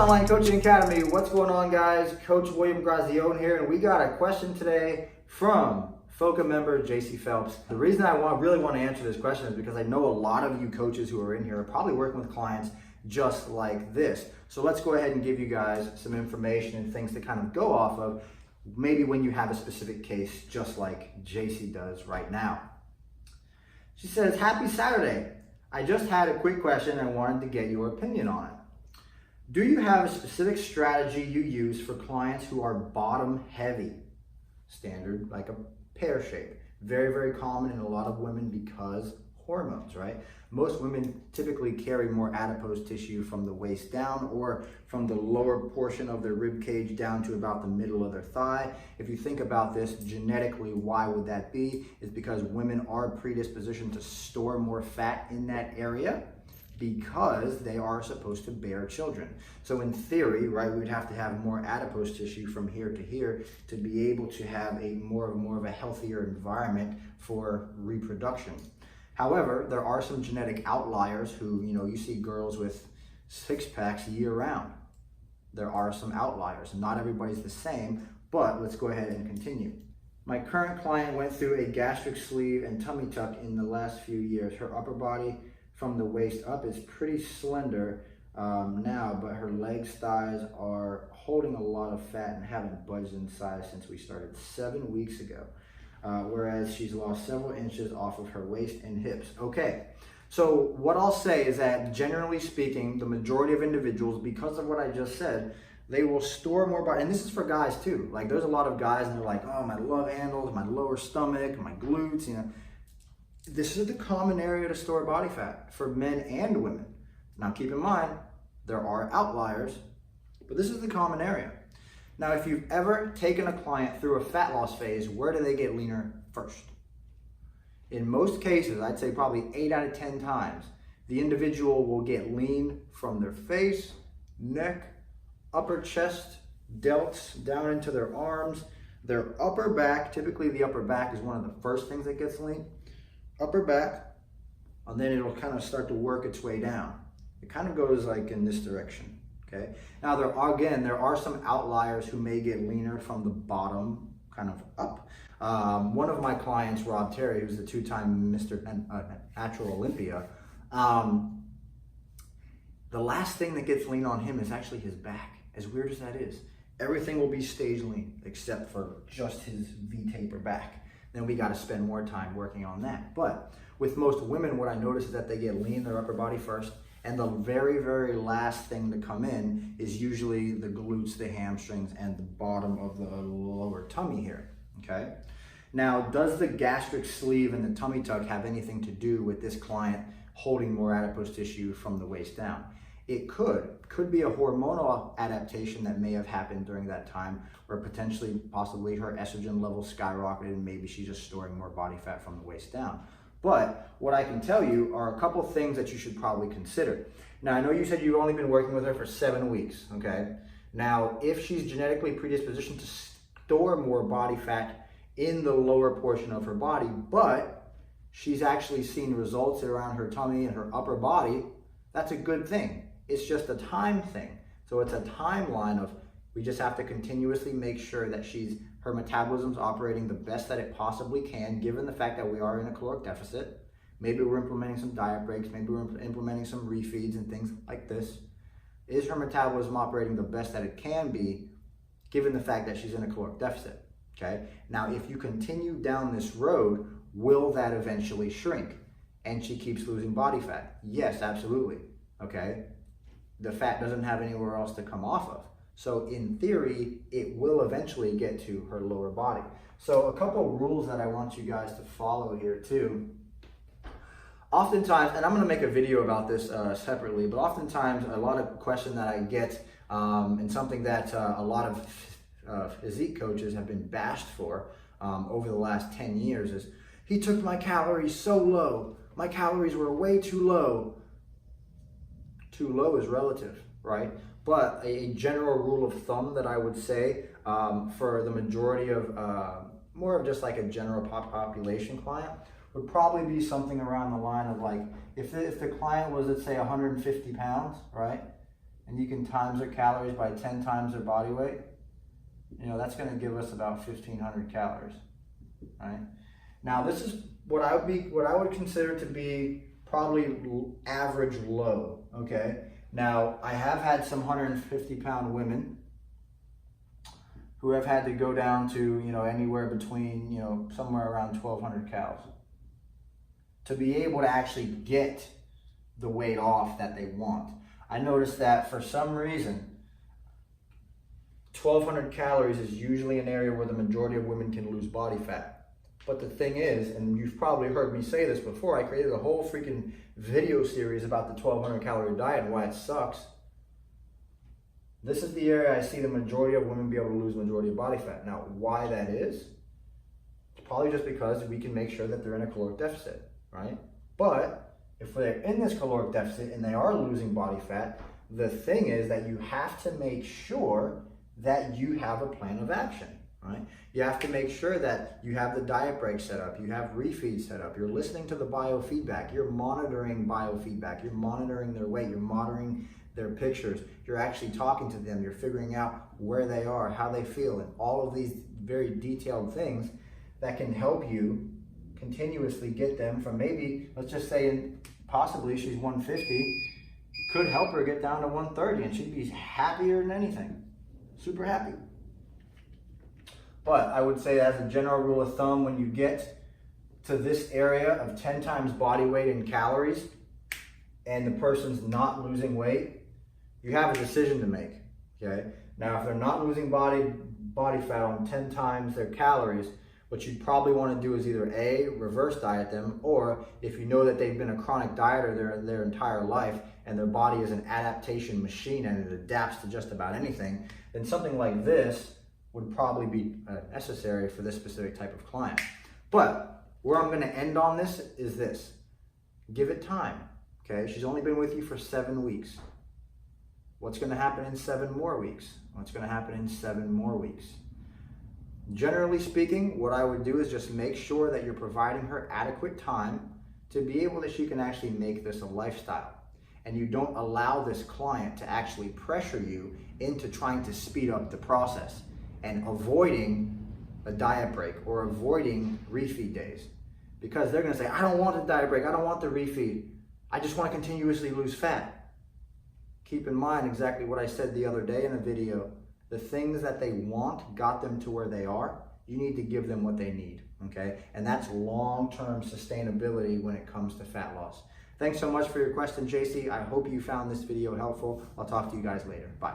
Online Coaching Academy. What's going on, guys? Coach William Grazione here, and we got a question today from FOCA member JC Phelps. The reason I really want to answer this question is because I know a lot of you coaches who are in here are probably working with clients just like this. So let's go ahead and give you guys some information and things to kind of go off of, maybe when you have a specific case just like JC does right now. She says, happy Saturday. I just had a quick question and I wanted to get your opinion on it. Do you have a specific strategy you use for clients who are bottom heavy? Standard, like a pear shape. Very, very common in a lot of women because hormones, right? Most women typically carry more adipose tissue from the waist down or from the lower portion of their rib cage down to about the middle of their thigh. If you think about this genetically, why would that be? It's because women are predispositioned to store more fat in that area because they are supposed to bear children. So in theory, right, we'd have to have more adipose tissue from here to here to be able to have a more of a healthier environment for reproduction. However, there are some genetic outliers who, you see girls with six packs year round. There are some outliers. Not everybody's the same, but let's go ahead and continue. My current client went through a gastric sleeve and tummy tuck in the last few years. Her upper body from the waist up is pretty slender now, but her legs, thighs are holding a lot of fat and haven't budged in size since we started 7 weeks ago. Whereas she's lost several inches off of her waist and hips. Okay, so what I'll say is that generally speaking, the majority of individuals, because of what I just said, they will store more body, and this is for guys too. Like there's a lot of guys and they're like, oh, my love handles, my lower stomach, my glutes, This is the common area to store body fat for men and women. Now keep in mind, there are outliers, but this is the common area. Now, if you've ever taken a client through a fat loss phase, where do they get leaner first? In most cases, I'd say probably 8 out of 10 times, the individual will get lean from their face, neck, upper chest, delts, down into their arms, their upper back. Typically, the upper back is one of the first things that gets lean. Upper back, and then it'll kind of start to work its way down. It kind of goes like in this direction. Okay. Now there are some outliers who may get leaner from the bottom kind of up. One of my clients, Rob Terry, who's the two-time Mr. Natural Olympia, the last thing that gets lean on him is actually his back. As weird as that is, everything will be stage lean except for just his V-taper back. Then we got to spend more time working on that. But with most women, what I notice is that they get lean their upper body first. And the very, very last thing to come in is usually the glutes, the hamstrings, and the bottom of the lower tummy here, okay? Now, does the gastric sleeve and the tummy tuck have anything to do with this client holding more adipose tissue from the waist down? It could be a hormonal adaptation that may have happened during that time, where potentially, possibly her estrogen levels skyrocketed and maybe she's just storing more body fat from the waist down. But what I can tell you are a couple things that you should probably consider. Now, I know you said you've only been working with her for 7 weeks, okay? Now, if she's genetically predispositioned to store more body fat in the lower portion of her body, but she's actually seen results around her tummy and her upper body, that's a good thing. It's just a time thing. So it's a timeline of, we just have to continuously make sure that her metabolism's operating the best that it possibly can, given the fact that we are in a caloric deficit. Maybe we're implementing some diet breaks, maybe we're implementing some refeeds and things like this. Is her metabolism operating the best that it can be, given the fact that she's in a caloric deficit, okay? Now, if you continue down this road, will that eventually shrink? And she keeps losing body fat? Yes, absolutely, okay? The fat doesn't have anywhere else to come off of. So in theory, it will eventually get to her lower body. So a couple of rules that I want you guys to follow here too. Oftentimes, and I'm going to make a video about this separately, but oftentimes a lot of question that I get and something that a lot of physique coaches have been bashed for over the last 10 years is, he took my calories so low. My calories were way too low. Too low is relative, right? But a general rule of thumb that I would say for the majority of more of just like a general population client would probably be something around the line of like, if the client was, let's say, 150 pounds, right? and you can times their calories by 10 times their body weight, that's going to give us about 1,500 calories, right? Now, this is what I would consider to be probably average low, okay? Now, I have had some 150-pound women who have had to go down to, anywhere between, somewhere around 1,200 calories to be able to actually get the weight off that they want. I noticed that for some reason, 1,200 calories is usually an area where the majority of women can lose body fat. But the thing is, and you've probably heard me say this before, I created a whole freaking video series about the 1,200 calorie diet and why it sucks. This is the area I see the majority of women be able to lose majority of body fat. Now, why that is? It's probably just because we can make sure that they're in a caloric deficit, right? But if they're in this caloric deficit and they are losing body fat, the thing is that you have to make sure that you have a plan of action, right? You have to make sure that you have the diet break set up, you have refeed set up, you're listening to the biofeedback, you're monitoring biofeedback, you're monitoring their weight, you're monitoring their pictures, you're actually talking to them, you're figuring out where they are, how they feel, and all of these very detailed things that can help you continuously get them from maybe, let's just say possibly she's 150, could help her get down to 130 and she'd be happier than anything, super happy. But I would say as a general rule of thumb, when you get to this area of 10 times body weight in calories and the person's not losing weight, you have a decision to make, okay? Now, if they're not losing body fat on 10 times their calories, what you'd probably want to do is either A, reverse diet them, or if you know that they've been a chronic dieter their entire life and their body is an adaptation machine and it adapts to just about anything, then something like this would probably be necessary for this specific type of client. But where I'm going to end on this is this. Give it time, okay? She's only been with you for 7 weeks. What's going to happen in 7 more weeks? What's going to happen in 7 more weeks? Generally speaking, what I would do is just make sure that you're providing her adequate time to be able that she can actually make this a lifestyle. And you don't allow this client to actually pressure you into trying to speed up the process and avoiding a diet break or avoiding refeed days. Because they're going to say, I don't want the diet break, I don't want the refeed, I just want to continuously lose fat. Keep in mind exactly what I said the other day in a video. The things that they want got them to where they are. You need to give them what they need, okay? And that's long-term sustainability when it comes to fat loss. Thanks so much for your question, JC. I hope you found this video helpful. I'll talk to you guys later. Bye.